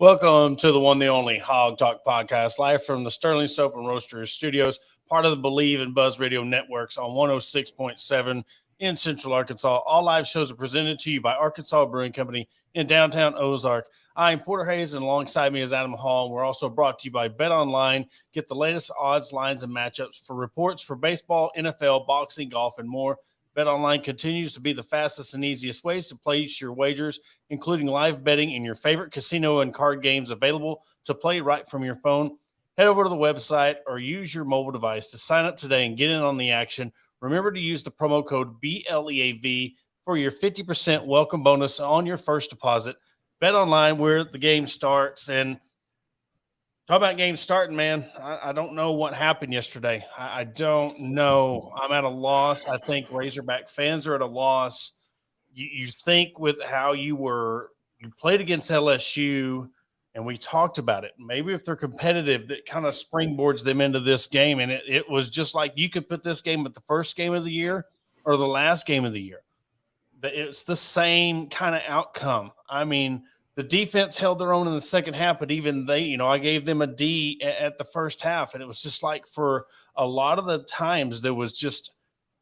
Welcome to the one, the only Hog Talk podcast, live from the Sterling Soap and Roasters studios, part of the Believe and Buzz Radio networks on 106.7 in Central Arkansas. All live shows are presented to you by Arkansas Brewing Company in downtown Ozark. I'm Porter Hayes, and alongside me is Adam Hall. We're also brought to you by Bet Online. Get the latest odds, lines, and matchups for reports for baseball, NFL, boxing, golf, and more. BetOnline continues to be the fastest and easiest ways to place your wagers, including live betting in your favorite casino and card games available to play right from your phone. Head over to the website or use your mobile device to sign up today and get in on the action. Remember to use the promo code BLEAV for your 50% welcome bonus on your first deposit. BetOnline, where the game starts. And talk about game starting, man. I don't know what happened yesterday. I don't know. I'm at a loss. I think Razorback fans are at a loss. You think with how you played against LSU, and we talked about it. Maybe if they're competitive, that kind of springboards them into this game. And it was just like you could put this game at the first game of the year or the last game of the year. It's the same kind of outcome. I mean, the defense held their own in the second half, but even they, I gave them a D at the first half. And it was just like for a lot of the times there was just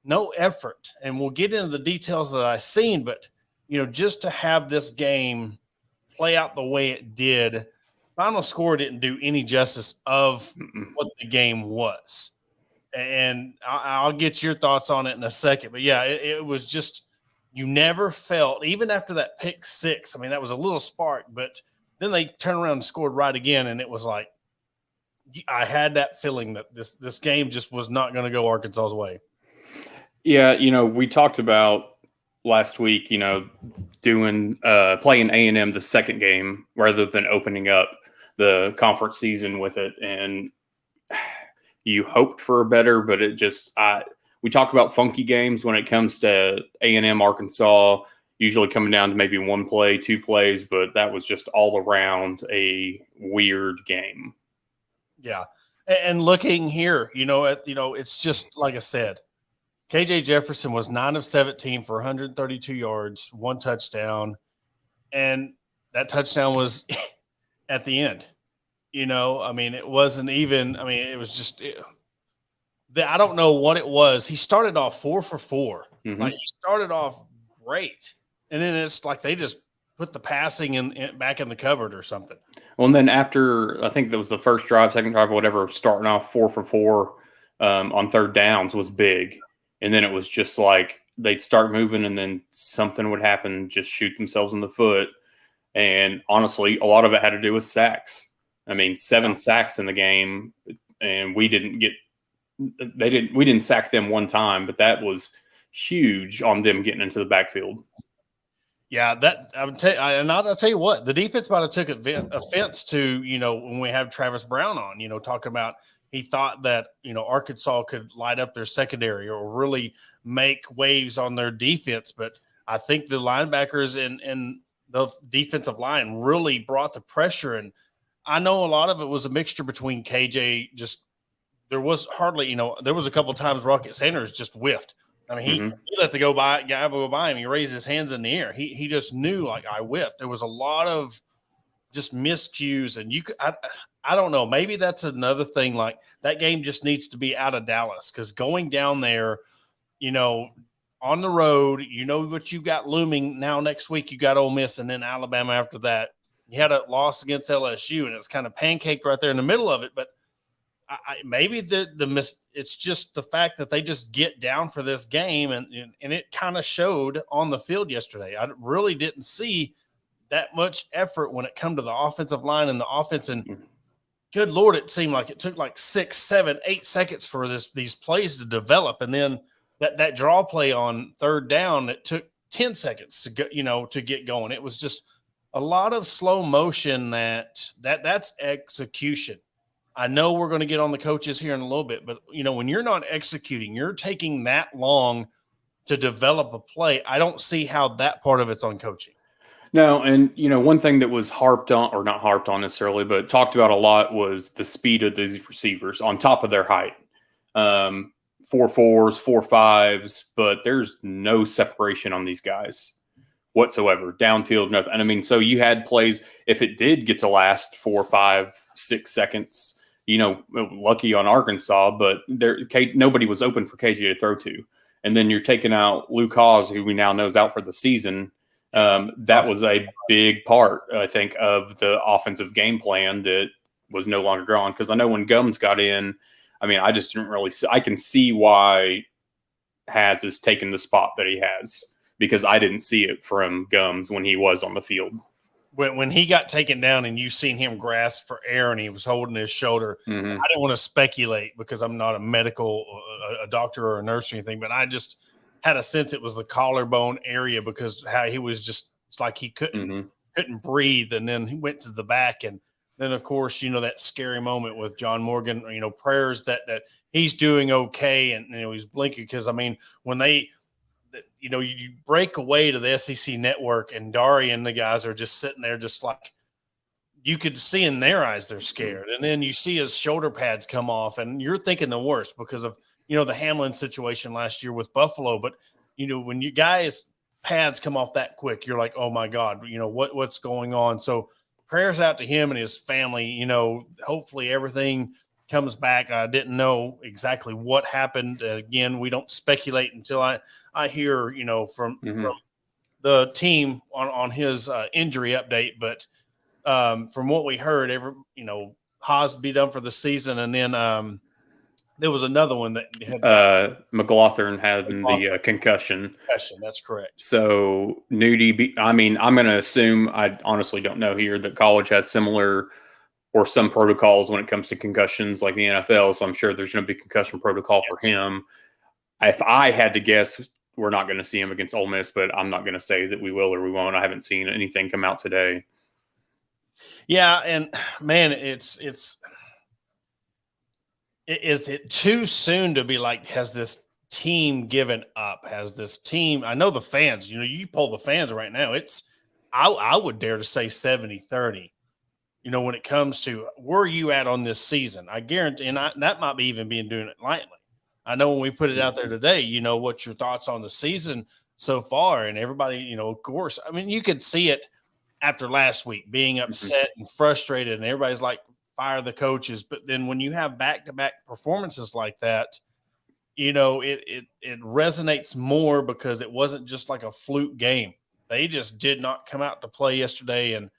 no effort. And we'll get into the details that I've seen, but, just to have this game play out the way it did, final score didn't do any justice of what the game was. And I'll get your thoughts on it in a second. But, yeah, it was just – you never felt, even after that pick six, I mean, that was a little spark, but then they turned around and scored right again, and it was like I had that feeling that this game just was not going to go Arkansas's way. Yeah, we talked about last week, doing playing A&M the second game rather than opening up the conference season with it, and you hoped for a better, but it just we talk about funky games when it comes to A&M Arkansas, usually coming down to maybe one play, two plays, but that was just all around a weird game. Yeah. And looking here, it's just like I said, KJ Jefferson was 9 of 17 for 132 yards, one touchdown, and that touchdown was at the end. I mean, it wasn't even – I mean, it was just I don't know what it was. He started off 4 for 4. Mm-hmm. Like, he started off great, and then it's like they just put the passing back in the cupboard or something. Well, and then after, I think that was the first drive, second drive, whatever, starting off 4 for 4 on third downs was big. And then it was just like they'd start moving and then something would happen, just shoot themselves in the foot. And honestly, a lot of it had to do with sacks. I mean, 7 sacks in the game, and we didn't sack them one time, but that was huge on them getting into the backfield. Yeah, I'll tell you what, the defense might have took offense to, when we have Travis Brown on, talking about he thought that, Arkansas could light up their secondary or really make waves on their defense. But I think the linebackers and the defensive line really brought the pressure. And I know a lot of it was a mixture between KJ. Just there was hardly, there was a couple of times Rocket Sanders just whiffed. I mean, he let the guy go by him. He raised his hands in the air. He just knew, like, I whiffed. There was a lot of just miscues, and I don't know. Maybe that's another thing. Like, that game just needs to be out of Dallas, because going down there, on the road, what you got looming now. Next week you got Ole Miss and then Alabama after that. You had a loss against LSU, and it's kind of pancaked right there in the middle of it. But maybe it's just the fact that they just get down for this game, and it kind of showed on the field yesterday. I really didn't see that much effort when it come to the offensive line and the offense. And good Lord, it seemed like it took like 6, 7, 8 seconds for these plays to develop, and then that draw play on third down, it took 10 seconds to go, to get going. It was just a lot of slow motion. That's execution. I know we're going to get on the coaches here in a little bit, but, when you're not executing, you're taking that long to develop a play. I don't see how that part of it's on coaching. No, and, one thing that was harped on, or not harped on necessarily, but talked about a lot was the speed of these receivers on top of their height. 4.4s, 4.5s, but there's no separation on these guys whatsoever, downfield, nothing. And I mean, so you had plays, if it did get to last 4, 5, 6 seconds, lucky on Arkansas, but nobody was open for KJ to throw to. And then you're taking out Luke Hawes, who we now know is out for the season. That was a big part, I think, of the offensive game plan that was no longer gone. Because I know when Gums got in, I mean, I just didn't really see. I can see why Has is taking the spot that he has, because I didn't see it from Gums when he was on the field. When he got taken down and you seen him grasp for air and he was holding his shoulder, I didn't want to speculate because I'm not a doctor or a nurse or anything, but I just had a sense it was the collarbone area because how he was just, it's like he couldn't breathe. And then he went to the back. And then, of course, that scary moment with John Morgan, prayers that he's doing okay. And, he's blinking because, I mean, when you break away to the SEC network and Dari and the guys are just sitting there just like you could see in their eyes they're scared. And then you see his shoulder pads come off and you're thinking the worst because of, the Hamlin situation last year with Buffalo. But, when you guys pads come off that quick, you're like, oh my God, what's going on? So prayers out to him and his family, hopefully everything comes back. I didn't know exactly what happened. Again, we don't speculate until I hear, from the team on his injury update. But from what we heard, Haas be done for the season. And then there was another one that had McLaughlin had the concussion. That's correct. So Nudie, I'm going to assume, I honestly don't know here, that college has similar or some protocols when it comes to concussions like the NFL. So I'm sure there's going to be concussion protocol for him. If I had to guess, we're not going to see him against Ole Miss, but I'm not going to say that we will or we won't. I haven't seen anything come out today. Yeah. And man, is it too soon to be like, has this team given up? Has this team, I know the fans, you poll the fans right now, I would dare to say 70-30, when it comes to where you at on this season. I guarantee, and that might be even being doing it lightly. I know when we put it out there today, what's your thoughts on the season so far? And everybody, of course, I mean, you could see it after last week being upset and frustrated and everybody's like, fire the coaches. But then when you have back-to-back performances like that, it resonates more because it wasn't just like a fluke game. They just did not come out to play yesterday. And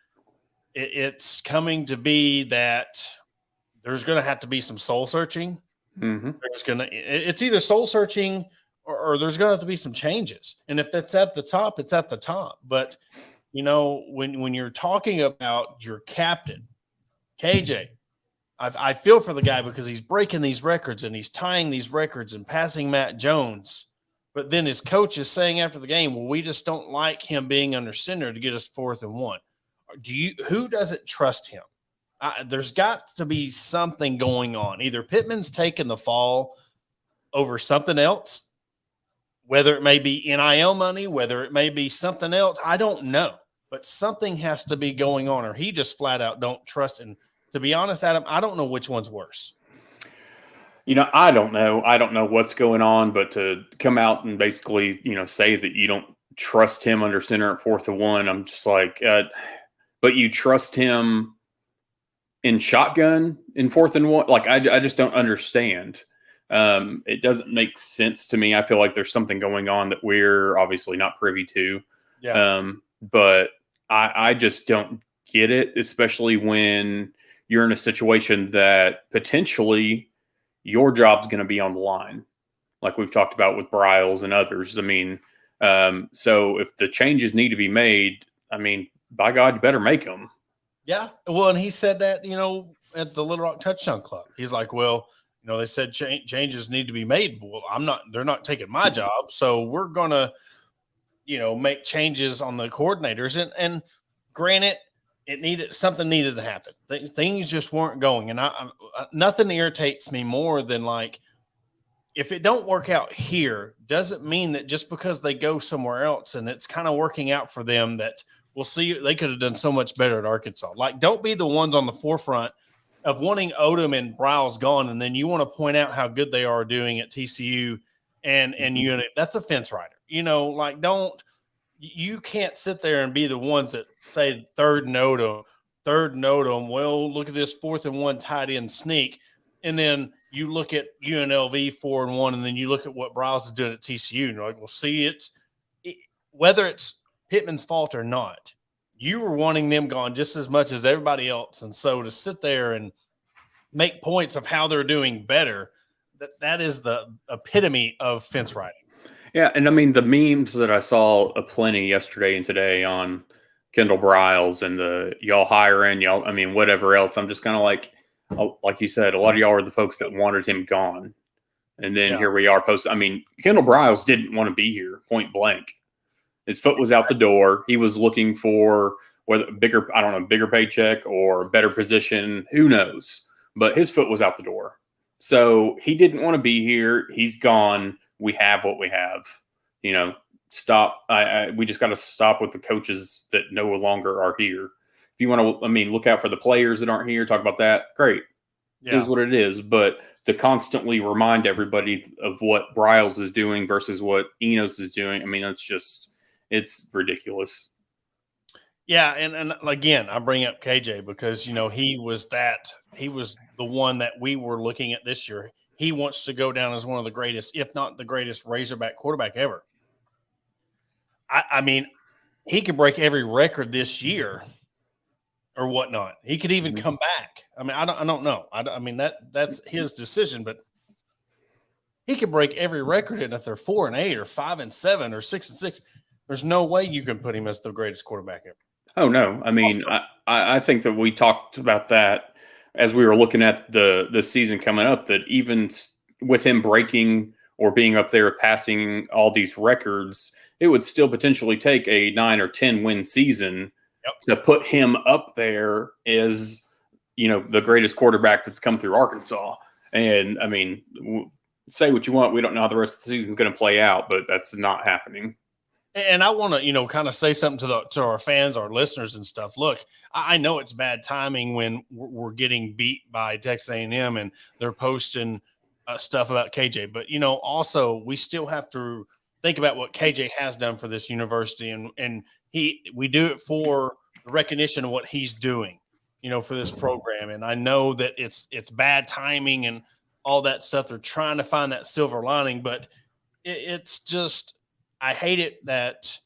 it's coming to be that there's going to have to be some soul searching. It's either soul searching or there's going to have to be some changes. And if that's at the top, it's at the top. But, when you're talking about your captain, KJ, I feel for the guy because he's breaking these records and he's tying these records and passing Matt Jones. But then his coach is saying after the game, well, we just don't like him being under center to get us 4th and 1. Who doesn't trust him? There's got to be something going on. Either Pittman's taking the fall over something else, whether it may be NIL money, whether it may be something else. I don't know. But something has to be going on, or he just flat out don't trust. And to be honest, Adam, I don't know which one's worse. I don't know. I don't know what's going on, but to come out and basically, say that you don't trust him under center at 4th and 1, I'm just like, but you trust him in shotgun in 4th and 1? Like, I just don't understand. It doesn't make sense to me. I feel like there's something going on that we're obviously not privy to. Yeah. But I just don't get it, especially when you're in a situation that potentially your job's going to be on the line, like we've talked about with Bryles and others. I mean, so if the changes need to be made, I mean, by God, you better make them. Yeah. Well, and he said that, at the Little Rock Touchdown Club. He's like, well, they said changes need to be made. Well, they're not taking my job. So we're going to, make changes on the coordinators. And granted, something needed to happen. Things just weren't going. And nothing irritates me more than like, if it don't work out here, doesn't mean that just because they go somewhere else and it's kind of working out for them that we'll see, they could have done so much better at Arkansas. Like, don't be the ones on the forefront of wanting Odom and Bryles gone, and then you want to point out how good they are doing at TCU and that's a fence rider. Like, don't You can't sit there and be the ones that say third note them. Well, look at this 4th-and-1 tight end sneak. And then you look at UNLV 4-1, and then you look at what Bryles is doing at TCU, and you're like, well, see, whether it's Pittman's fault or not, you were wanting them gone just as much as everybody else. And so to sit there and make points of how they're doing better, that is the epitome of fence riding. Yeah, and I mean the memes that I saw aplenty yesterday and today on Kendall Briles and the y'all hiring, y'all, I mean, whatever else. I'm just kind of like you said, a lot of y'all are the folks that wanted him gone. And then here we are I mean, Kendall Briles didn't want to be here, point blank. His foot was out the door. He was looking for whether bigger paycheck or a better position, who knows. But his foot was out the door. So he didn't want to be here. He's gone. We have what we have. You know, stop. We just got to stop with the coaches that no longer are here. If you want to, I mean, look out for the players that aren't here. Talk about that. Great. Yeah. It is what it is. But to constantly remind everybody of what Briles is doing versus what Enos is doing, I mean, it's ridiculous. Yeah, and again, I bring up KJ because, you know, he was the one that we were looking at this year. He wants to go down as one of the greatest, if not the greatest, Razorback quarterback ever. I mean, he could break every record this year or whatnot. He could even come back. I mean, I don't know. I mean, that's his decision, but he could break every record, and if they're 4-8 or 5-7 or 6-6, there's no way you can put him as the greatest quarterback ever. Oh, no. I mean, I think that we talked about that as we were looking at the season coming up, that even with him breaking or being up there passing all these records, it would still potentially take a 9 or 10 win season to put him up there as, you know, the greatest quarterback that's come through Arkansas. And I mean, say what you want. We don't know how the rest of the season is going to play out, but that's not happening. And I want to, you know, kind of say something to our fans, our listeners and stuff. Look, I know it's bad timing when we're getting beat by Texas A&M and they're posting stuff about KJ. But, you know, also we still have to think about what KJ has done for this university. And we do it for the recognition of what he's doing, you know, for this program. And I know that it's bad timing and all that stuff. They're trying to find that silver lining, but it's just – I hate it that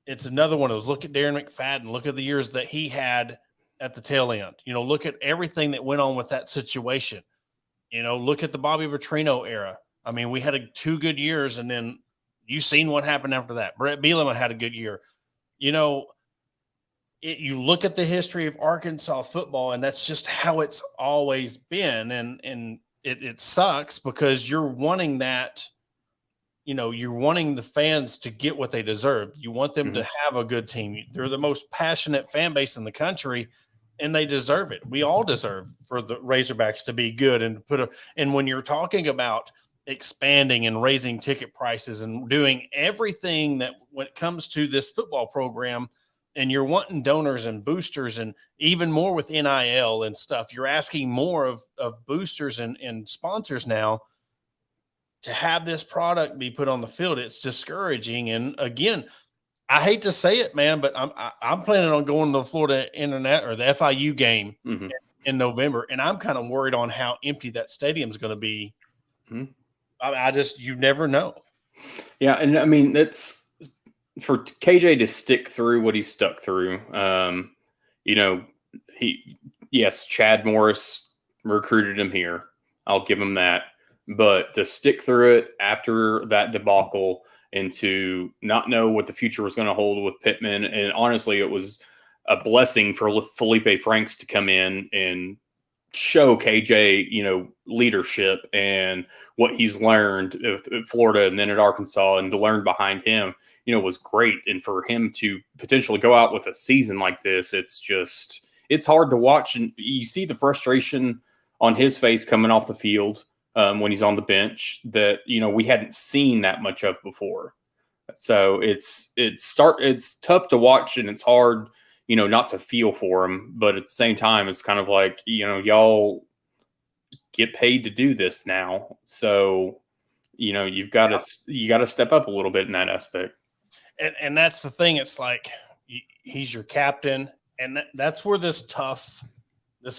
it's another one of those. Look at Darren McFadden. Look at the years that he had at the tail end. You know, look at everything that went on with that situation. You know, look at the Bobby Petrino era. I mean, we had 2 good years, and then you've seen what happened after that. Brett Bielema had a good year. You know, you look at the history of Arkansas football, and that's just how it's always been. And it sucks because you're wanting that – you know, you're wanting the fans to get what they deserve. You want them to have a good team. They're the most passionate fan base in the country, and they deserve it. We all deserve for the Razorbacks to be good and and when you're talking about expanding and raising ticket prices and doing everything that when it comes to this football program, and you're wanting donors and boosters and even more with NIL and stuff, you're asking more of boosters and sponsors now. To have this product be put on the field, it's discouraging. And again, I hate to say it, man, but I'm planning on going to the Florida Internet or the FIU game in November, and I'm kind of worried on how empty that stadium is going to be. I mean, you never know. Yeah, and I mean, that's for KJ to stick through what he stuck through. You know, Chad Morris recruited him here. I'll give him that. But to stick through it after that debacle and to not know what the future was going to hold with Pittman. And honestly, it was a blessing for Felipe Franks to come in and show KJ, you know, leadership and what he's learned at Florida and then at Arkansas, and to learn behind him, you know, was great. And for him to potentially go out with a season like this, it's hard to watch. And you see the frustration on his face coming off the field. When he's on the bench that, you know, we hadn't seen that much of before. So it's tough to watch, and it's hard, you know, not to feel for him. But at the same time, it's kind of like, you know, y'all get paid to do this now. So, you know, you got to step up a little bit in that aspect. and that's the thing. It's like he's your captain, and that's where this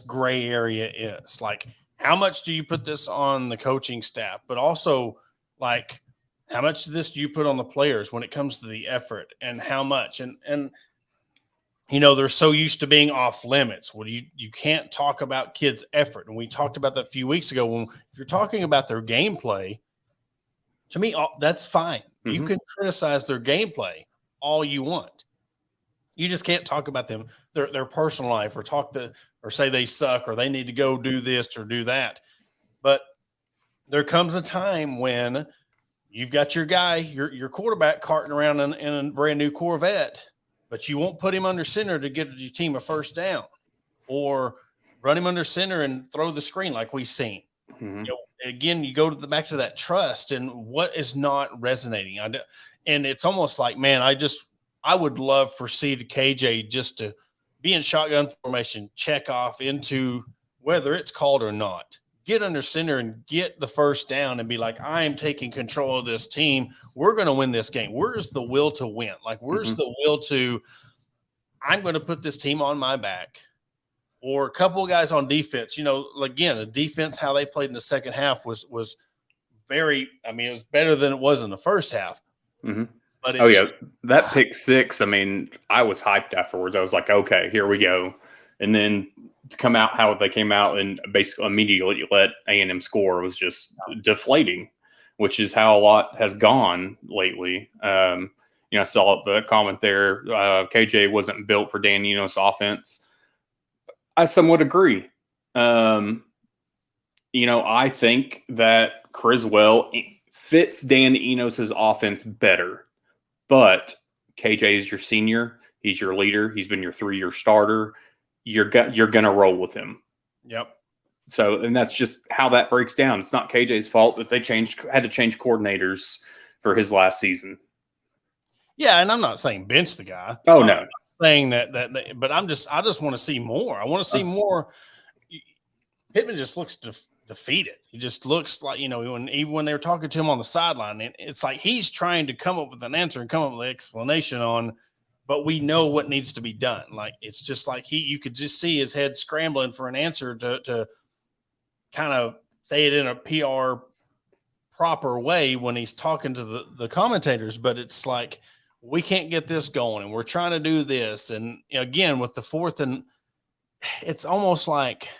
gray area is. Like, how much do you put this on the coaching staff, but also like how much of this do you put on the players when it comes to the effort, and how much? And they're so used to being off limits. Well, you can't talk about kids' effort, and we talked about that a few weeks ago. If you're talking about their gameplay, to me, that's fine. Mm-hmm. You can criticize their gameplay all you want. You just can't talk about them, their personal life, or say they suck, or they need to go do this or do that. But there comes a time when you've got your guy, your quarterback, carting around in a brand new Corvette, but you won't put him under center to get your team a first down, or run him under center and throw the screen like we've seen. Mm-hmm. Again, you go back to that trust and what is not resonating. And it's almost like, man, I would love for KJ just to be in shotgun formation, check off into whether it's called or not, get under center and get the first down and be like, I am taking control of this team. We're going to win this game. Where's the will to win? Like, where's the will to, I'm going to put this team on my back. Or a couple of guys on defense, again, the defense, how they played in the second half was very, it was better than it was in the first half. Mm-hmm. But that pick six, I was hyped afterwards. I was like, okay, here we go. And then to come out how they came out and basically immediately let A&M score was just deflating, which is how a lot has gone lately. I saw the comment there, KJ wasn't built for Dan Enos offense. I somewhat agree. I think that Criswell fits Dan Enos's offense better, but KJ is your senior. He's your leader. He's been your 3-year starter. You're going to roll with him. Yep. So, and that's just how that breaks down. It's not KJ's fault that they had to change coordinators for his last season. Yeah, and I'm not saying bench the guy. Oh, no. Saying that, but I just want to see more. I want to see more. Pittman just looks defeated. He just looks like, even when they were talking to him on the sideline, it's like he's trying to come up with an answer and come up with an explanation on, but we know what needs to be done. Like, it's just like you could just see his head scrambling for an answer to kind of say it in a PR proper way when he's talking to the commentators, but it's like, we can't get this going, and we're trying to do this. And again, with the fourth, and it's almost like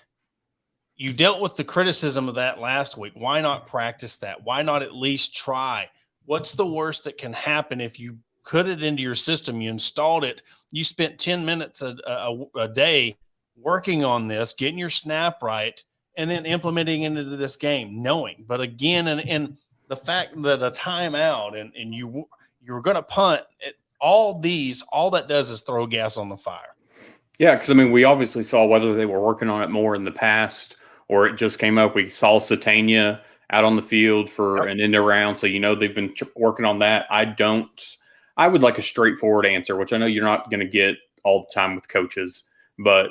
you dealt with the criticism of that last week. Why not practice that? Why not at least try? What's the worst that can happen if you put it into your system, you installed it, you spent 10 minutes a day working on this, getting your snap right, and then implementing it into this game, knowing. But again, and the fact that a timeout and you're going to punt it, all that does is throw gas on the fire. Yeah, because, we obviously saw whether they were working on it more in the past or it just came up. We saw Satania out on the field for an end around, so they've been working on that. I would like a straightforward answer, which I know you're not going to get all the time with coaches, but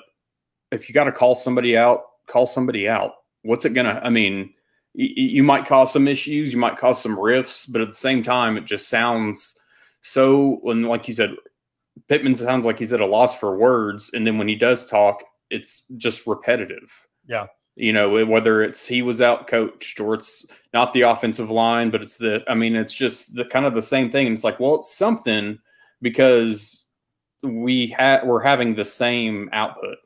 if you got to call somebody out, call somebody out. What's it going to – you might cause some issues, you might cause some rifts, but at the same time, it just sounds so, and like you said, Pittman sounds like he's at a loss for words. And then when he does talk, it's just repetitive. Yeah. Whether it's he was out coached or it's not the offensive line, but it's it's just the kind of the same thing. And it's like, well, it's something because we're having the same output.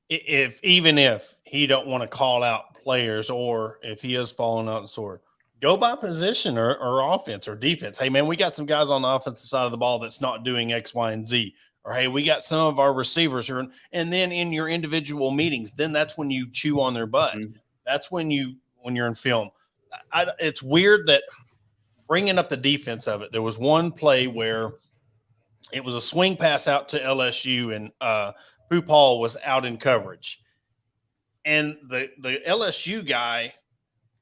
Even if he don't want to call out players, or if he is falling out in sword, go by position or offense or defense. Hey, man, we got some guys on the offensive side of the ball that's not doing X, Y, and Z. Or, hey, we got some of our receivers who are, and then in your individual meetings, then that's when you chew on their butt. Mm-hmm. That's when you're in film. It's weird that bringing up the defense of it, there was one play where it was a swing pass out to LSU, and Pooh Paul was out in coverage. And the LSU guy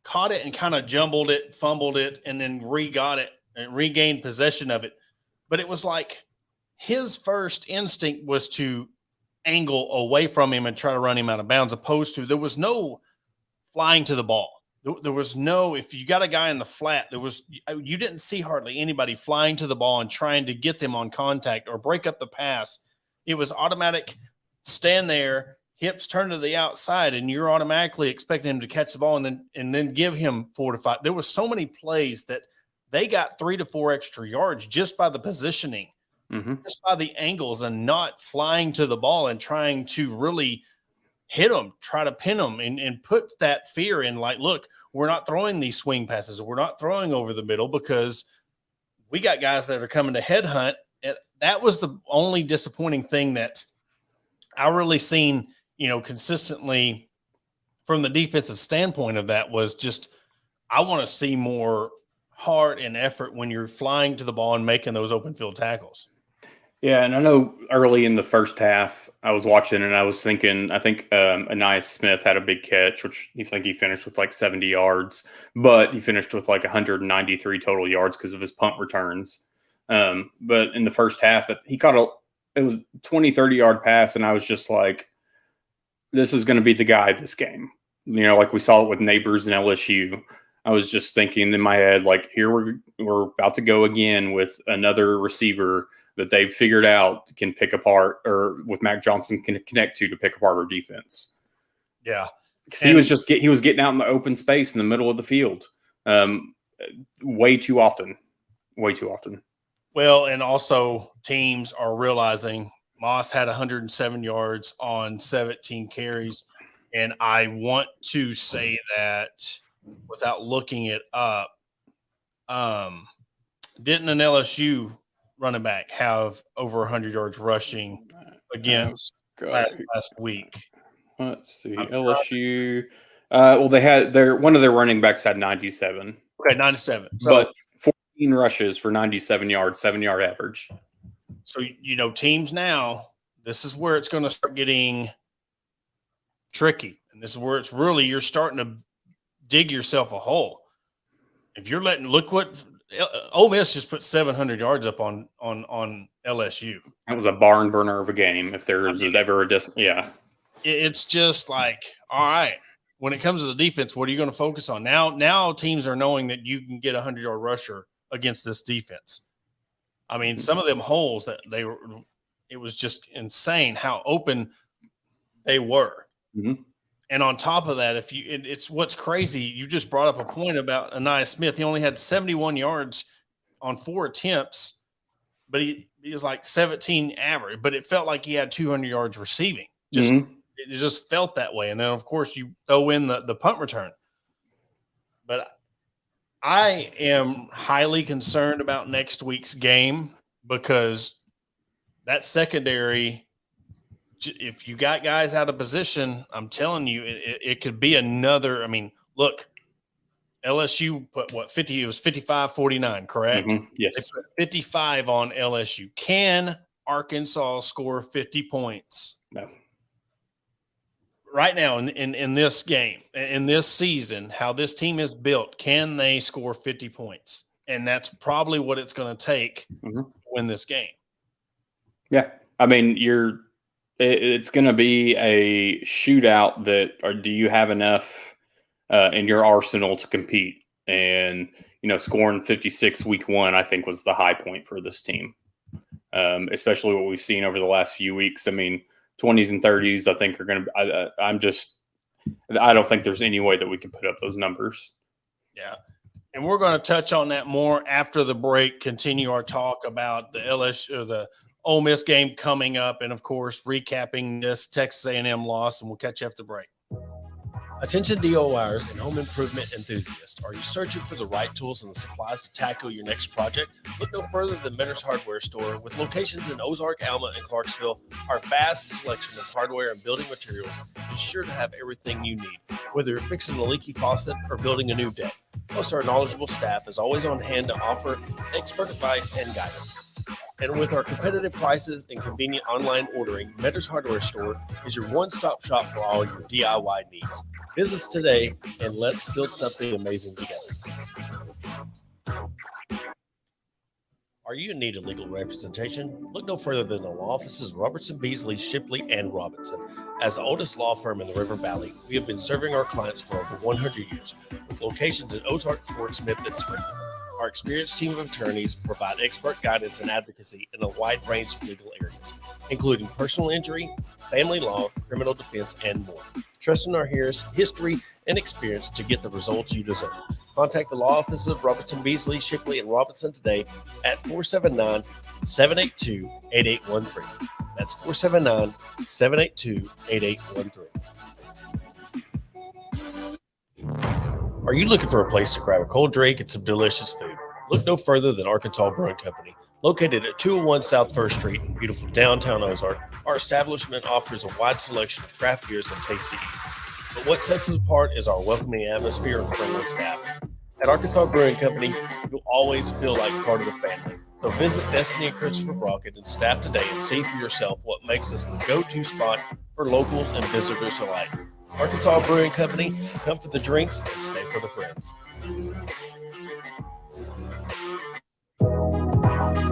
caught it and kind of jumbled it, fumbled it, and then re-got it and regained possession of it. But it was like his first instinct was to angle away from him and try to run him out of bounds, opposed to there was no flying to the ball. There was no, if you got a guy in the flat, you didn't see hardly anybody flying to the ball and trying to get them on contact or break up the pass. It was automatic, stand there, hips turn to the outside, and you're automatically expecting him to catch the ball and then give him 4 to 5. There was so many plays that they got 3 to 4 extra yards just by the positioning, just by the angles and not flying to the ball and trying to really hit them, try to pin them, and put that fear in, like, look, we're not throwing these swing passes. We're not throwing over the middle because we got guys that are coming to headhunt. And that was the only disappointing thing that I really seen, consistently from the defensive standpoint of that was just, I want to see more heart and effort when you're flying to the ball and making those open field tackles. Yeah, and I know early in the first half, I was watching and I was thinking, I think Ainias Smith had a big catch, which you think he finished with like 70 yards, but he finished with like 193 total yards because of his punt returns. But in the first half, he caught it was 20, 30-yard pass, and I was just like, this is going to be the guy this game. Like we saw it with Neighbors and LSU. I was just thinking in my head, like, here we're about to go again with another receiver that they've figured out can pick apart, or with Mac Johnson can connect to pick apart our defense. Yeah. He was getting out in the open space in the middle of the field way too often. Well, and also teams are realizing Moss had 107 yards on 17 carries. And I want to say that without looking it up, didn't an LSU running back have over 100 yards rushing against last week? Let's see. LSU. Well, they had one of their running backs had 97. Okay, 97. But 14 rushes for 97 yards, 7-yard average. So, teams now, this is where it's going to start getting tricky. And this is where it's really, you're starting to dig yourself a hole. If you're look what Ole Miss just put 700 yards up on LSU. That was a barn burner of a game. If there was ever yeah. It's just like, all right, when it comes to the defense, what are you going to focus on? Now teams are knowing that you can get a 100-yard rusher against this defense. I mean, some of them holes that it was just insane how open they were. Mm-hmm. And on top of that, it's what's crazy, you just brought up a point about Ainias Smith. He only had 71 yards on 4 attempts, but he was like 17 average, but it felt like he had 200 yards receiving. It just felt that way. And then, of course, you throw in the punt return. But I am highly concerned about next week's game because that secondary – if you got guys out of position, I'm telling you, it could be another. I mean, look, LSU put what 50? It was 55-49, correct? Mm-hmm. Yes, they put 55 on LSU. Can Arkansas score 50 points? No. Right now in this game, in this season, how this team is built, can they score 50 points? And that's probably what it's going to take to win this game. Yeah, I mean, it's going to be a shootout do you have enough in your arsenal to compete? And, scoring 56 week 1, I think, was the high point for this team, especially what we've seen over the last few weeks. I mean, 20s and 30s, I think, are going to I don't think there's any way that we can put up those numbers. Yeah. And we're going to touch on that more after the break, continue our talk about the LSU, the Ole Miss game coming up, and of course, recapping this Texas A&M loss, and we'll catch you after the break. Attention DIYers and home improvement enthusiasts. Are you searching for the right tools and the supplies to tackle your next project? Look no further than Mentor's Hardware Store. With locations in Ozark, Alma, and Clarksville, our vast selection of hardware and building materials is sure to have everything you need, whether you're fixing a leaky faucet or building a new deck. Plus, our knowledgeable staff is always on hand to offer expert advice and guidance. And with our competitive prices and convenient online ordering, Mentor's Hardware Store is your one-stop shop for all your DIY needs. Visit us today and let's build something amazing together. Are you in need of legal representation? Look no further than the law offices of Robertson, Beasley, Shipley, and Robinson. As the oldest law firm in the River Valley, we have been serving our clients for over 100 years, with locations in Ozark, Fort Smith, and Springfield. Our experienced team of attorneys provide expert guidance and advocacy in a wide range of legal areas, including personal injury, family law, criminal defense, and more. Trust in our history and experience to get the results you deserve. Contact the law offices of Robertson, Beasley, Shipley, and Robinson today at 479-782-8813. That's 479-782-8813. Are you looking for a place to grab a cold drink and some delicious food? Look no further than Arkansas Brewing Company. Located at 201 South 1st Street in beautiful downtown Ozark, our establishment offers a wide selection of craft beers and tasty eats. But what sets us apart is our welcoming atmosphere and friendly staff. At Arkansas Brewing Company, you'll always feel like part of the family. So visit Destiny and Christopher Brockett and staff today and see for yourself what makes us the go-to spot for locals and visitors alike. Arkansas Brewing Company, come for the drinks and stay for the friends.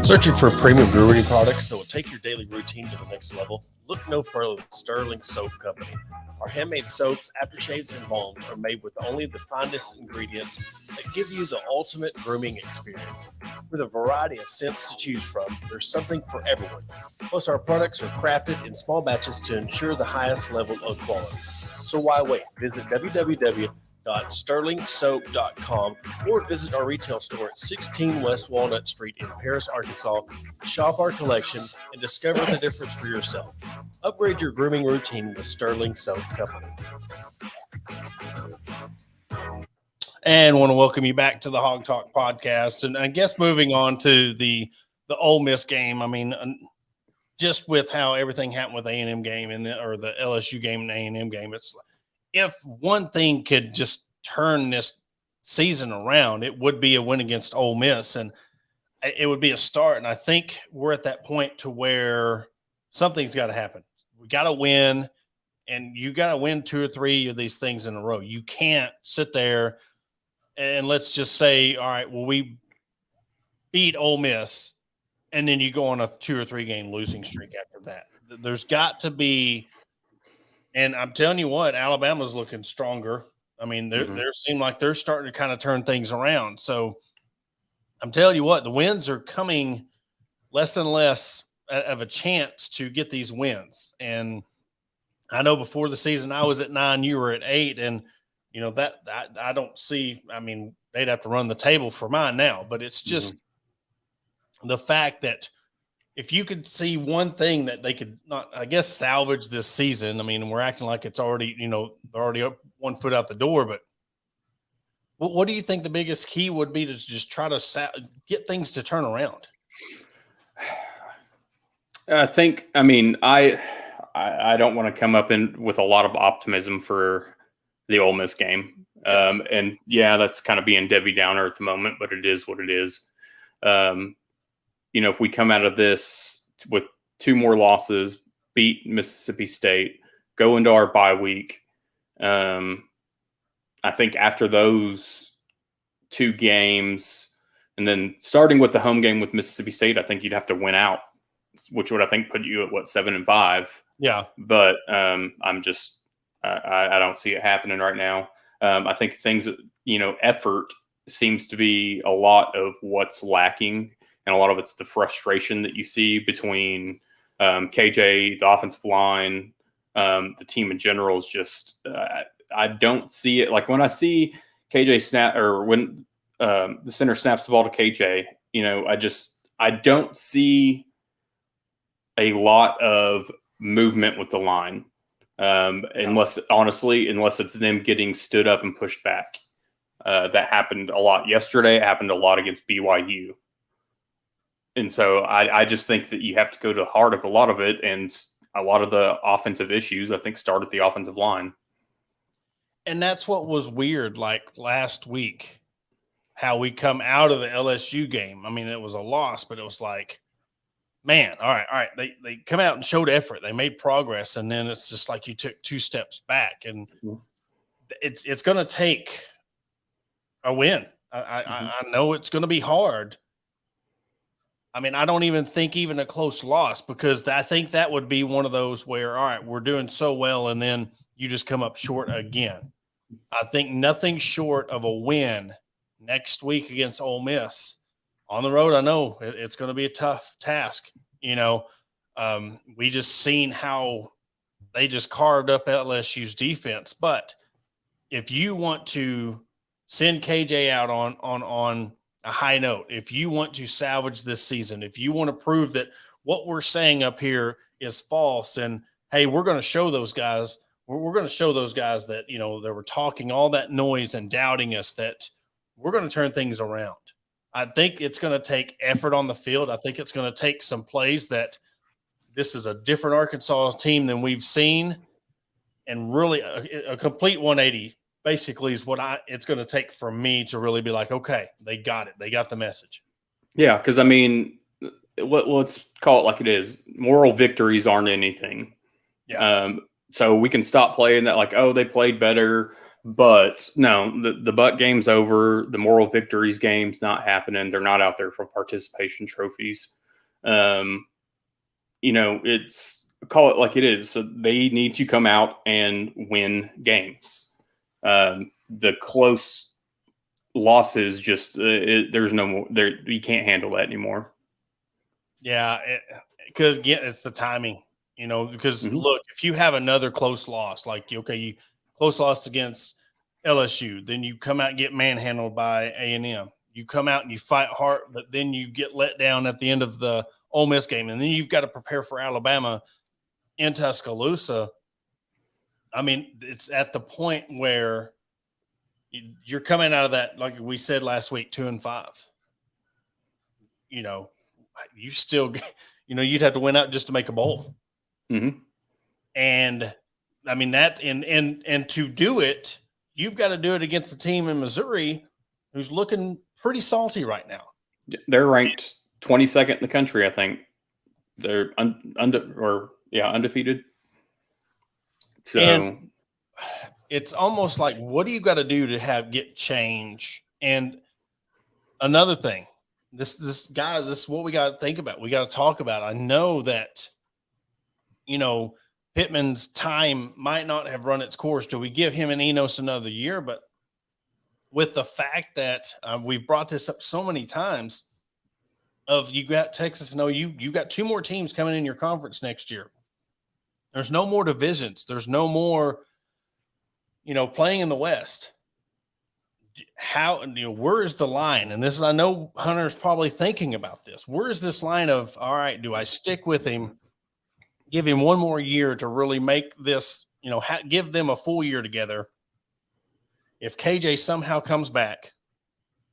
Searching for premium brewery products that will take your daily routine to the next level? Look no further than Sterling Soap Company. Our handmade soaps, aftershaves, and balms are made with only the finest ingredients that give you the ultimate grooming experience. With a variety of scents to choose from, there's something for everyone. Plus, our products are crafted in small batches to ensure the highest level of quality. So why wait? Visit www.sterlingsoap.com or visit our retail store at 16 West Walnut Street in Paris, Arkansas. Shop our collection and discover the difference for yourself. Upgrade your grooming routine with Sterling Soap Company. And want to welcome you back to the Hog Talk podcast. And I guess moving on to the Ole Miss game, I mean, just with how everything happened with A&M game or the LSU game and A&M game, it's if one thing could just turn this season around, it would be a win against Ole Miss, and it would be a start. And I think we're at that point to where something's got to happen. We got to win, and you got to win 2 or 3 of these things in a row. You can't sit there and let's just say, all right, well, we beat Ole Miss, and then you go on a 2 or 3 game losing streak after that. There's got to be, and I'm telling you what, Alabama's looking stronger. I mean, they seem like they're starting to kind of turn things around. So I'm telling you what, the wins are coming less and less of a chance to get these wins. And I know before the season I was at 9, you were at 8, and you know that I don't see. I mean, they'd have to run the table for mine now, but it's just the fact that if you could see one thing that they could not, I guess, salvage this season. I mean, we're acting like it's already, they're already up 1 foot out the door, but what do you think the biggest key would be to just try to get things to turn around? I think, I don't want to come up with a lot of optimism for the Ole Miss game. And yeah, that's kind of being Debbie Downer at the moment, but it is what it is. If we come out of this with 2 more losses, beat Mississippi State, go into our bye week, I think after those 2 games, and then starting with the home game with Mississippi State, I think you'd have to win out, which would, I think, put you at 7-5. Yeah. But I don't see it happening right now. I think things, effort seems to be a lot of what's lacking. And a lot of it's the frustration that you see between KJ, the offensive line, the team in general is just, I don't see it. Like when I see KJ snap, or when the center snaps the ball to KJ, I don't see a lot of movement with the line. Unless it's them getting stood up and pushed back. That happened a lot yesterday. It happened a lot against BYU. And so I just think that you have to go to the heart of a lot of it. And a lot of the offensive issues, I think, start at the offensive line. And that's what was weird, like last week, how we come out of the LSU game. I mean, it was a loss, but it was like, man, all right. They come out and showed effort. They made progress, and then it's just like you took 2 steps back. And it's going to take a win. I know it's going to be hard, I mean, I don't even think even a close loss, because I think that would be one of those where, all right, we're doing so well, and then you just come up short again. I think nothing short of a win next week against Ole Miss on the road. I know it's going to be a tough task. We just seen how they just carved up LSU's defense. But if you want to send KJ out on a high note, if you want to salvage this season, if you want to prove that what we're saying up here is false, and hey, we're going to show those guys. We're going to show those guys that, they were talking all that noise and doubting us, that we're going to turn things around. I think it's going to take effort on the field. I think it's going to take some plays that this is a different Arkansas team than we've seen, and really a complete 180 basically is what it's going to take for me to really be like, okay, they got it. They got the message. Yeah, because, I mean, let's call it like it is. Moral victories aren't anything. Yeah. So we can stop playing that like, oh, they played better. But no, the Buck game's over. The moral victories game's not happening. They're not out there for participation trophies. It's call it like it is. So they need to come out and win games. The close losses, just there's no more there. You can't handle that anymore. Yeah, because again, it's the timing. Because Mhm. look, if you have another close loss, like, okay, you close loss against LSU, then you come out and get manhandled by A&M. You come out and you fight hard, but then you get let down at the end of the Ole Miss game, and then you've got to prepare for Alabama in Tuscaloosa. I mean, it's at the point where you're coming out of that, like we said last week, 2-5. You still, you'd have to win out just to make a bowl. Mm-hmm. And I mean that, and to do it, you've got to do it against a team in Missouri who's looking pretty salty right now. They're ranked 22nd in the country, I think. They're undefeated. So and it's almost like, what do you got to do to get change? And another thing, this is what we got to think about. We got to talk about. I know that, Pittman's time might not have run its course. Do we give him and Enos another year? But with the fact that we've brought this up so many times, you got Texas, you got 2 more teams coming in your conference next year. There's no more divisions. There's no more, playing in the West. How, where's the line? And this is, I know Hunter's probably thinking about this. Where's this line of, all right, do I stick with him, give him 1 more year to really make this, give them a full year together? If KJ somehow comes back,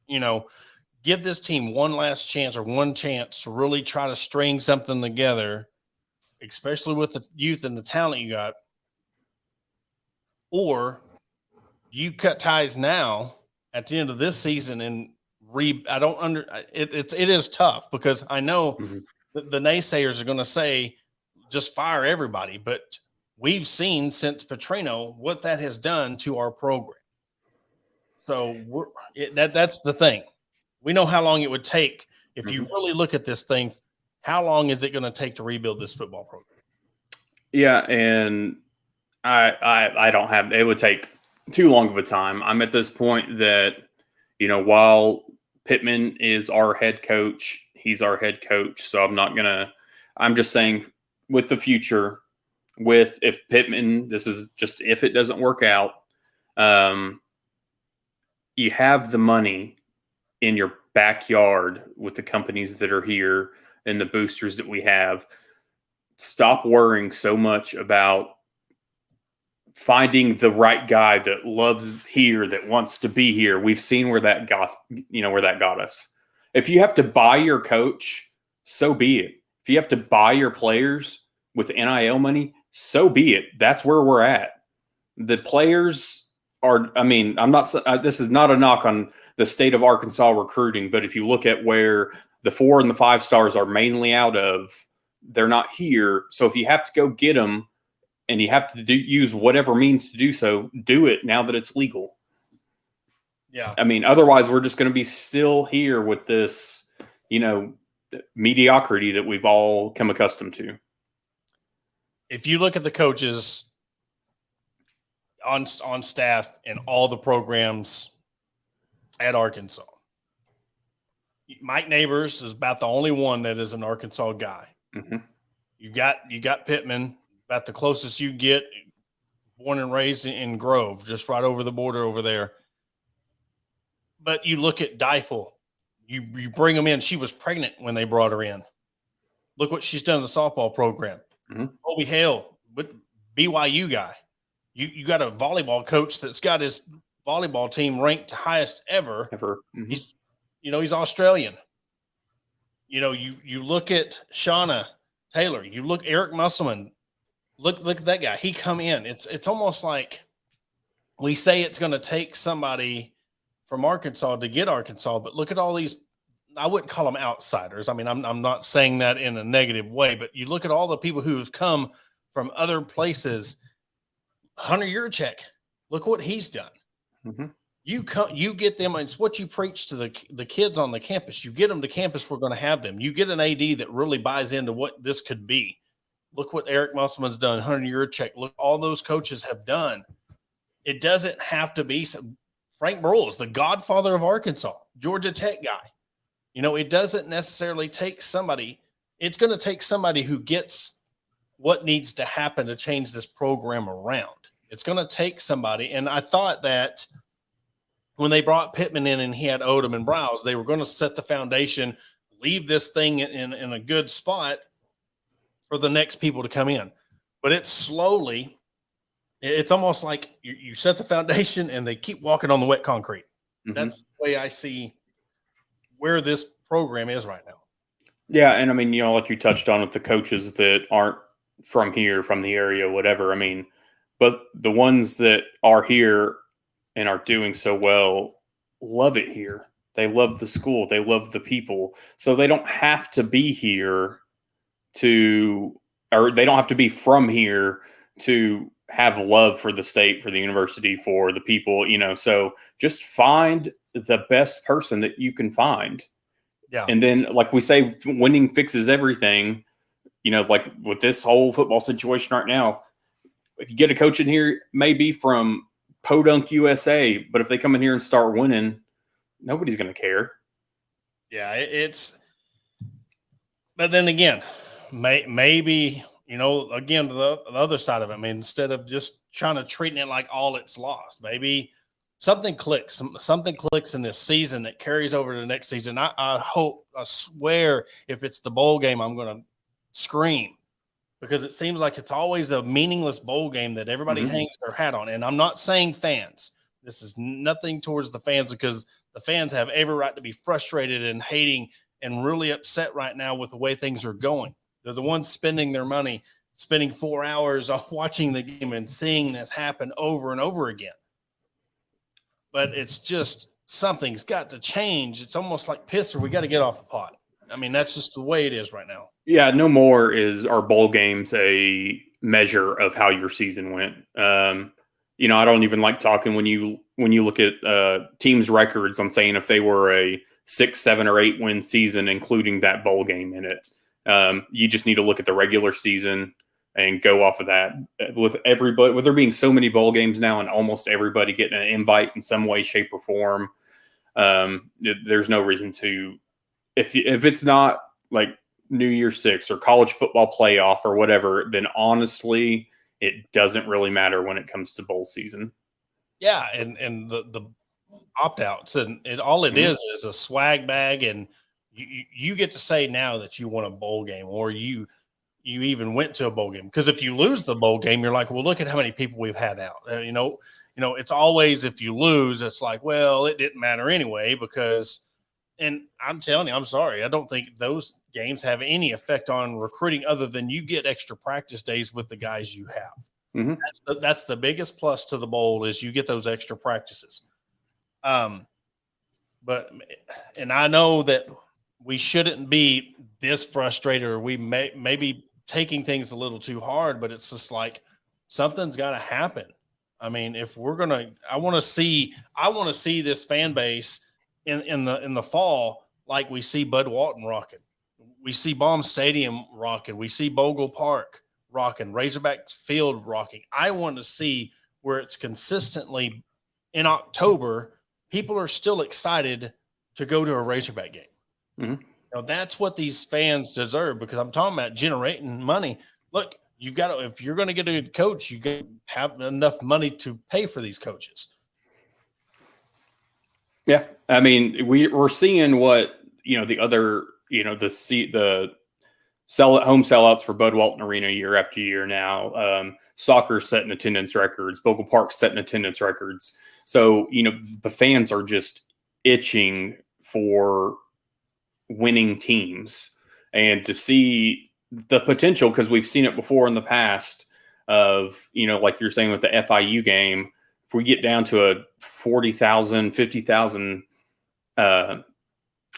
give this team one last chance, or one chance to really try to string something together, especially with the youth and the talent you got. Or you cut ties now at the end of this season and it is tough, because I know the naysayers are going to say just fire everybody, but we've seen since Petrino what that has done to our program. So that's the thing. We know how long it would take. If you really look at this thing, how long is it going to take to rebuild this football program? Yeah, and I don't have – it would take too long of a time. I'm at this point that, while Pittman is our head coach, he's our head coach. So I'm not going to – I'm just saying with the future, if Pittman – this is just if it doesn't work out, you have the money in your backyard with the companies that are here and the boosters that we have. Stop worrying so much about finding the right guy that loves here, that wants to be here. We've seen where that got us. If you have to buy your coach, so be it. If you have to buy your players with NIL money, so be it. That's where we're at. The players are, this is not a knock on the state of Arkansas recruiting, but if you look at where the 4 and the 5 stars are mainly out of, they're not here. So if you have to go get them and you have to use whatever means to do so, do it now that it's legal. Yeah. Otherwise we're just going to be still here with this, mediocrity that we've all come accustomed to. If you look at the coaches on staff and all the programs at Arkansas, Mike Neighbors is about the only one that is an Arkansas guy. Mm-hmm. You got Pittman, about the closest you get, born and raised in Grove, just right over the border over there. But you look at Deifel, you bring them in. She was pregnant when they brought her in. Look what she's done in the softball program. Mm-hmm. Kobe Hale, but BYU guy. You got a volleyball coach that's got his volleyball team ranked highest ever. Mm-hmm. He's Australian. You look at Shauna Taylor. You look Eric Musselman. Look at that guy. He come in. It's almost like we say it's going to take somebody from Arkansas to get Arkansas, but look at all these. I wouldn't call them outsiders. I mean, I'm not saying that in a negative way, but you look at all the people who have come from other places. Hunter Yurchek, look what he's done. Mm-hmm. You get them. It's what you preach to the kids on the campus. You get them to campus. We're going to have them. You get an AD that really buys into what this could be. Look what Eric Musselman's done. Hunter Yurchek. Look, all those coaches have done. It doesn't have to be Frank Burrell is the godfather of Arkansas, Georgia Tech guy. It doesn't necessarily take somebody. It's going to take somebody who gets what needs to happen to change this program around. It's going to take somebody. And I thought that when they brought Pittman in and he had Odom and Browse, they were going to set the foundation, leave this thing in a good spot for the next people to come in. But it's almost like you set the foundation and they keep walking on the wet concrete. Mm-hmm. That's the way I see where this program is right now. Yeah. And I mean, like you touched on with the coaches that aren't from here, from the area, whatever. I mean, but the ones that are here and are doing so well love it here. They love the school. They love the people. So they don't have to be here or they don't have to be from here to have love for the state, for the university, for the people, so just find the best person that you can find. Yeah. And then, like we say, winning fixes everything. Like with this whole football situation right now, if you get a coach in here, maybe from Podunk, USA, but if they come in here and start winning, nobody's going to care. Yeah, but then again, maybe, again, the other side of it, I mean, instead of just trying to treat it like all it's lost, maybe something clicks in this season that carries over to the next season. I swear if it's the bowl game, I'm going to scream because it seems like it's always a meaningless bowl game that everybody mm-hmm. hangs their hat on. And I'm not saying fans. This is nothing towards the fans because the fans have every right to be frustrated and hating and really upset right now with the way things are going. They're the ones spending their money, spending 4 hours on watching the game and seeing this happen over and over again. But it's just something's got to change. It's almost like piss or we got to get off the pot. I mean, that's just the way it is right now. Yeah, no more is our bowl games a measure of how your season went. I don't even like talking when you look at teams' records on saying if they were a 6, 7, or 8 win season, including that bowl game in it. You just need to look at the regular season and go off of that. With everybody, with there being so many bowl games now and almost everybody getting an invite in some way, shape, or form, there's no reason to. If it's not like New Year's Six or college football playoff or whatever, then honestly, it doesn't really matter when it comes to bowl season. Yeah, and the opt-outs and all it mm-hmm. is a swag bag, and you get to say now that you won a bowl game or you even went to a bowl game. Because if you lose the bowl game, you're like, well, look at how many people we've had out. It's always if you lose, it's like, well, it didn't matter anyway because – and I'm telling you, I'm sorry. I don't think those games have any effect on recruiting other than you get extra practice days with the guys you have. Mm-hmm. That's the biggest plus to the bowl is you get those extra practices. And I know that we shouldn't be this frustrated or we may be taking things a little too hard, but it's just like something's got to happen. I mean, if we're going to – I want to see this fan base in the fall, like we see Bud Walton rocking. we see Baum Stadium rocking. We see Bogle Park rocking. Razorback Field rocking. I want to see where it's consistently in October. People are still excited to go to a Razorback game. Mm-hmm. That's what these fans deserve, because I'm talking about generating money. Look, you've got to, if you're going to get a good coach, you got to have enough money to pay for these coaches. Yeah. I mean, we're seeing what, the other, the home sellouts for Bud Walton Arena year after year now. Soccer setting attendance records, Bogle Park setting attendance records. So, the fans are just itching for winning teams, and to see the potential, because we've seen it before in the past of, like you're saying with the FIU game, if we get down to a 40,000, 50,000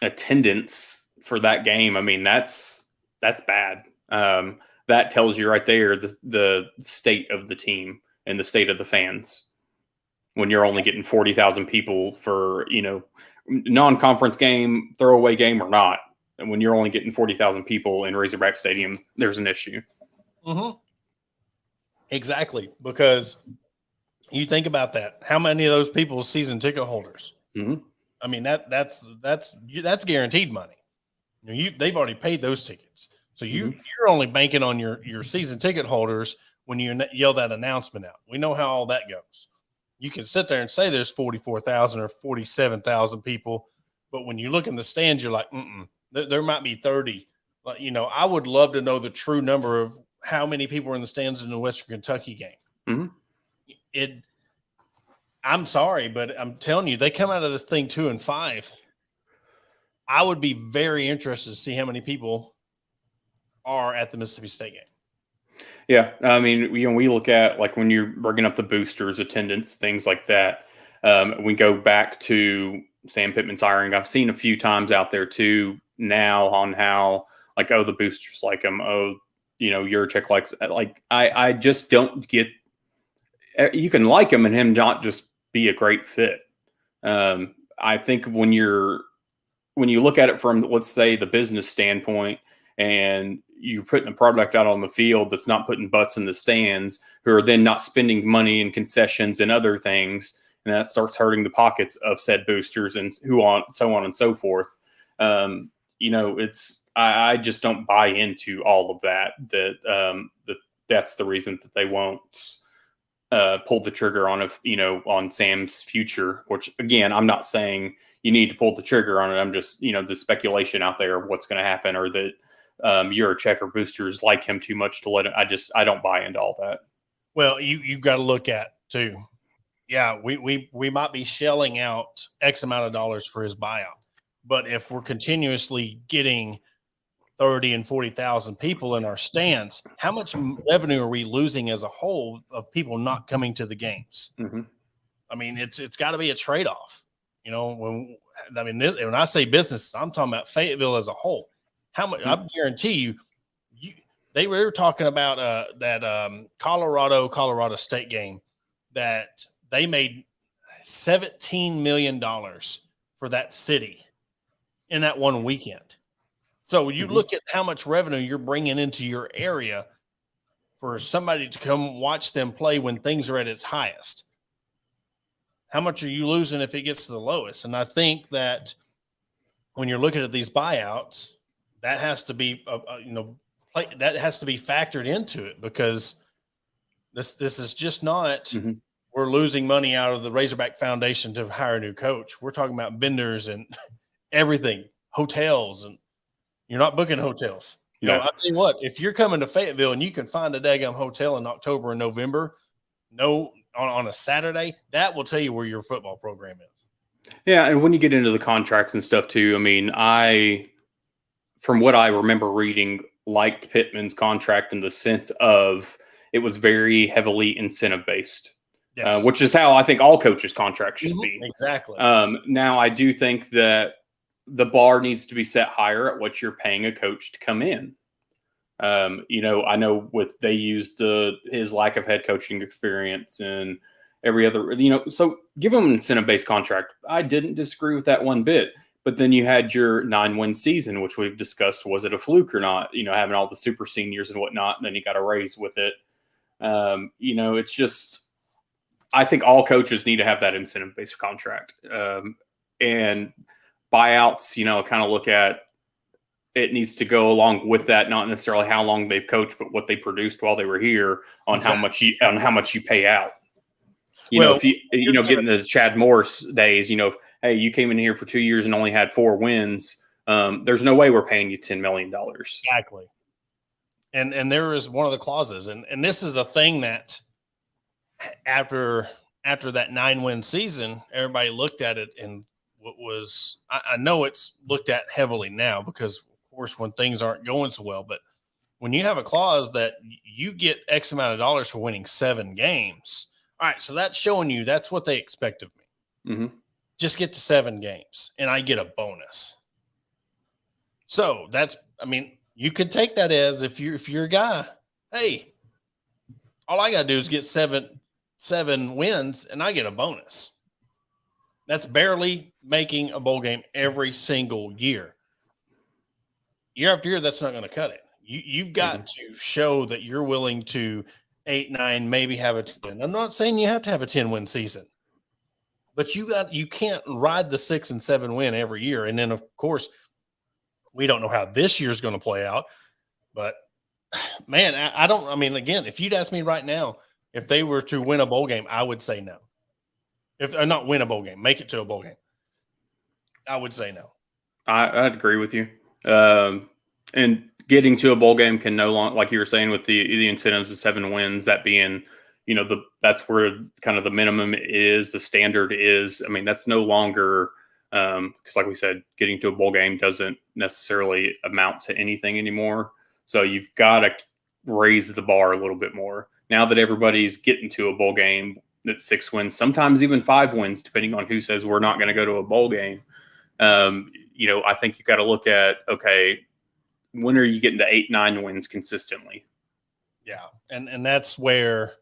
attendance for that game, I mean, that's bad. That tells you right there the state of the team and the state of the fans when you're only getting 40,000 people for, non-conference game, throwaway game or not. And when you're only getting 40,000 people in Razorback Stadium, there's an issue. Mm-hmm. Exactly. Because you think about that. How many of those people are season ticket holders? Mm-hmm. I mean, that's guaranteed money. They've already paid those tickets. So you're only banking on your season ticket holders when you yell that announcement out. We know how all that goes. You can sit there and say there's 44,000 or 47,000 people, but when you look in the stands, you're like, there might be 30. But, I would love to know the true number of how many people are in the stands in the Western Kentucky game. Mm-hmm. I'm sorry, but I'm telling you, they come out of this thing 2-5. I would be very interested to see how many people are at the Mississippi State game. Yeah, I mean, we look at, like, when you're bringing up the boosters, attendance, things like that. We go back to Sam Pittman's hiring. I've seen a few times out there too now on how, like, the boosters like him. Yurachek likes. Like, I just don't get. You can like him and him not just be a great fit. I think when you look at it from, let's say, the business standpoint, and you're putting a product out on the field that's not putting butts in the stands, who are then not spending money in concessions and other things, and that starts hurting the pockets of said boosters and so on and so forth. I just don't buy into all of that. That's the reason that they won't pull the trigger on Sam's future. Which, again, I'm not saying you need to pull the trigger on it. I'm just, the speculation out there of what's going to happen, or that Yurachek or boosters like him too much to let him. I don't buy into all that. Well, you've got to look at too. Yeah, we might be shelling out X amount of dollars for his buyout, but if we're continuously getting 30 and 40,000 people in our stands, how much revenue are we losing as a whole of people not coming to the games? Mm-hmm. I mean, it's got to be a trade-off. When I say business, I'm talking about Fayetteville as a whole. How much? I guarantee you, they were talking about that Colorado State game that they made $17 million for that city in that one weekend. So you look at how much revenue you're bringing into your area for somebody to come watch them play when things are at its highest. How much are you losing if it gets to the lowest? And I think that when you're looking at these buyouts, that has to be, that has to be factored into it, because this is just not, we're losing money out of the Razorback Foundation to hire a new coach. We're talking about vendors and everything, hotels, and you're not booking hotels. I'll tell you what, if you're coming to Fayetteville and you can find a daggum hotel in October and November, on a Saturday, that will tell you where your football program is. Yeah, and when you get into the contracts and stuff too, I mean, from what I remember reading, liked Pittman's contract in the sense of it was very heavily incentive-based, yes. Which is how I think all coaches' contracts should be. Exactly. Now, I do think that the bar needs to be set higher at what you're paying a coach to come in. I know they used his lack of head coaching experience and every other, so give him an incentive-based contract. I didn't disagree with that one bit, But then you had your 9-win season, which we've discussed. Was it a fluke or not? Having all the super seniors and whatnot, and then you got a raise with it. It's just, I think all coaches need to have that incentive-based contract. And buyouts, kind of look at, it needs to go along with that, not necessarily how long they've coached, but what they produced while they were here on exactly. how much you pay out. If you getting the Chad Morris days, hey, you came in here for 2 years and only had 4 wins. There's no way we're paying you $10 million. Exactly. And there is one of the clauses, and this is the thing that after that 9-win season, everybody looked at it, and what was, I know it's looked at heavily now because, of course, when things aren't going so well, but when you have a clause that you get X amount of dollars for winning 7 games, all right, so that's showing you that's what they expect of me. Mm-hmm. Just get to 7 games, and I get a bonus. So you could take that as if you're a guy, hey, all I got to do is get seven wins, and I get a bonus. That's barely making a bowl game every single year. Year after year, that's not going to cut it. You've got to show that you're willing to 8, 9, maybe have a 10. I'm not saying you have to have a 10-win season, but you can't ride the 6 and 7 win every year. And then, of course, we don't know how this year's going to play out. But, man, again, if you'd ask me right now, if they were to win a bowl game, I would say no. If not win a bowl game, make it to a bowl game, I would say no. I'd agree with you. And getting to a bowl game can no longer, like you were saying, with the incentives of 7 wins, that being, that's where kind of the minimum is, the standard is. I mean, that's no longer, because like we said, getting to a bowl game doesn't necessarily amount to anything anymore. So you've got to raise the bar a little bit more. Now that everybody's getting to a bowl game that's 6 wins, sometimes even 5 wins, depending on who says we're not going to go to a bowl game. I think you got to look at, okay, when are you getting to 8, 9 wins consistently? Yeah. And that's where,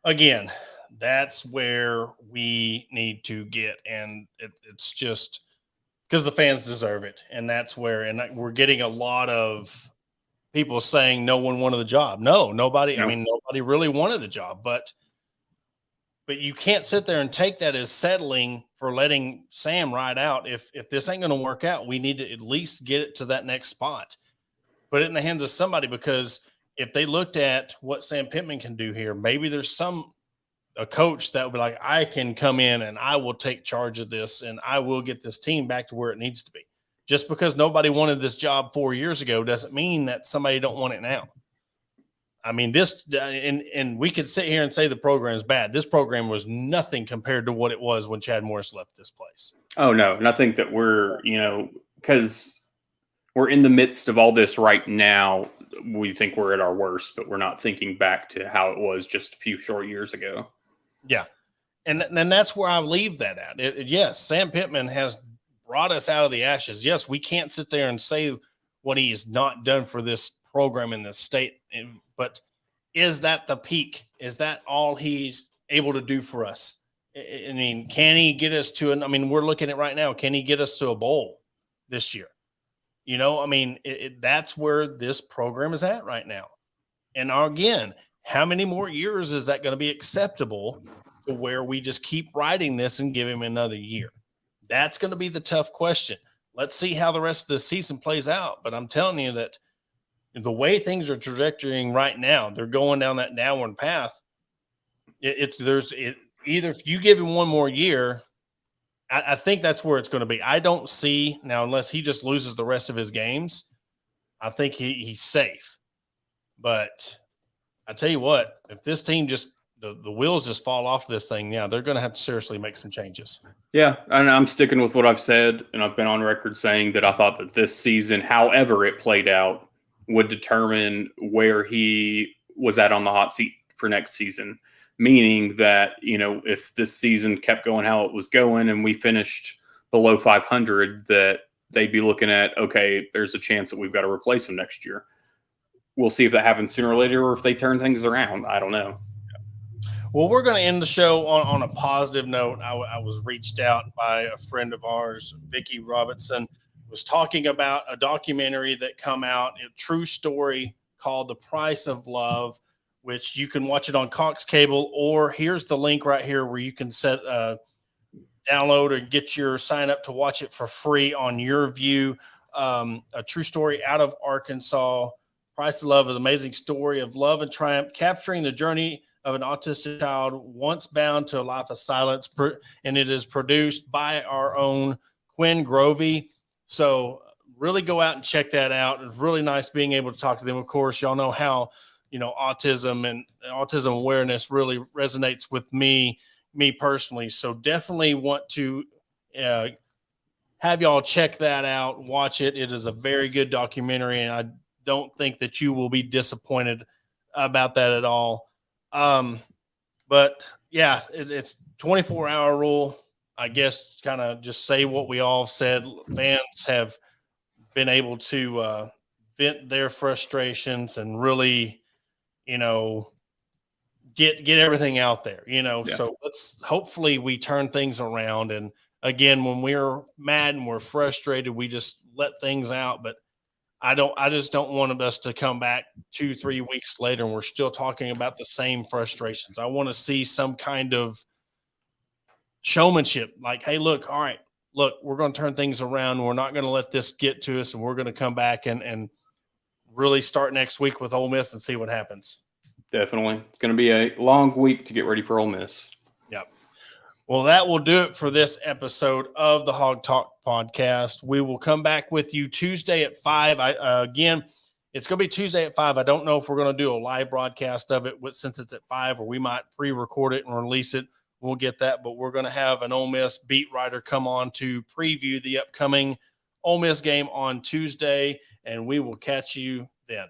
again, that's where we need to get. And it's just because the fans deserve it. And that's where, and we're getting a lot of people saying no one wanted the job. No, nobody. No. I mean, nobody really wanted the job, but you can't sit there and take that as settling for letting Sam ride out. If this ain't going to work out, we need to at least get it to that next spot. Put it in the hands of somebody, because if they looked at what Sam Pittman can do here, maybe there's a coach that would be like, I can come in and I will take charge of this and I will get this team back to where it needs to be. Just because nobody wanted this job 4 years ago doesn't mean that somebody don't want it now. I mean, this, and we could sit here and say the program is bad. This program was nothing compared to what it was when Chad Morris left this place. Oh, no. And I think that we're, because we're in the midst of all this right now. We think we're at our worst, but we're not thinking back to how it was just a few short years ago. Yeah. And that's where I leave that at. Yes, Sam Pittman has brought us out of the ashes. Yes, we can't sit there and say what he has not done for this program in this state, but is that the peak? Is that all he's able to do for us? I mean, can he get us to we're looking at right now, can he get us to a bowl this year? That's where this program is at right now. And again, how many more years is that going to be acceptable to where we just keep riding this and give him another year? That's going to be the tough question. Let's see how the rest of the season plays out. But I'm telling you that the way things are trajectorying right now, they're going down that downward path. Either if you give him one more year, I think that's where it's going to be. I don't see now, unless he just loses the rest of his games, I think he's safe. But I tell you what, if this team just the wheels just fall off this thing, yeah, they're going to have to seriously make some changes. Yeah, and I'm sticking with what I've said, and I've been on record saying that I thought that this season, however it played out, would determine where he was at on the hot seat for next season. Meaning that, if this season kept going how it was going and we finished below 500, that they'd be looking at, okay, there's a chance that we've got to replace him next year. We'll see if that happens sooner or later, or if they turn things around. I don't know. Well, we're going to end the show on a positive note. I was reached out by a friend of ours, Vicky Robinson, was talking about a documentary that come out, a true story called The Price of Love, which you can watch it on Cox Cable, or here's the link right here where you can download or get your sign up to watch it for free on Your View. A true story out of Arkansas. Price of Love, an amazing story of love and triumph, capturing the journey of an autistic child once bound to a life of silence. And it is produced by our own Quinn Grovey. So really go out and check that out. It's really nice being able to talk to them. Of course, y'all know how, autism and autism awareness really resonates with me personally. So definitely want to have y'all check that out, watch it. It is a very good documentary, and I don't think that you will be disappointed about that at all. But yeah, it's 24-hour rule. I guess kind of just say what we all said. Fans have been able to vent their frustrations and really, get everything out there, Yeah. So hopefully we turn things around. And again, when we're mad and we're frustrated, we just let things out. But I just don't want us to come back 2-3 weeks later and we're still talking about the same frustrations. I want to see some kind of showmanship, like, hey, look, all right, look, we're going to turn things around. We're not going to let this get to us, and we're going to come back and really start next week with Ole Miss and see what happens. Definitely. It's going to be a long week to get ready for Ole Miss. Yep. Well, that will do it for this episode of the Hog Talk podcast. We will come back with you Tuesday at 5. Again, it's going to be Tuesday at 5. I don't know if we're going to do a live broadcast of it since it's at 5, or we might pre-record it and release it. We'll get that, but we're going to have an Ole Miss beat writer come on to preview the upcoming Ole Miss game on Tuesday, and we will catch you then.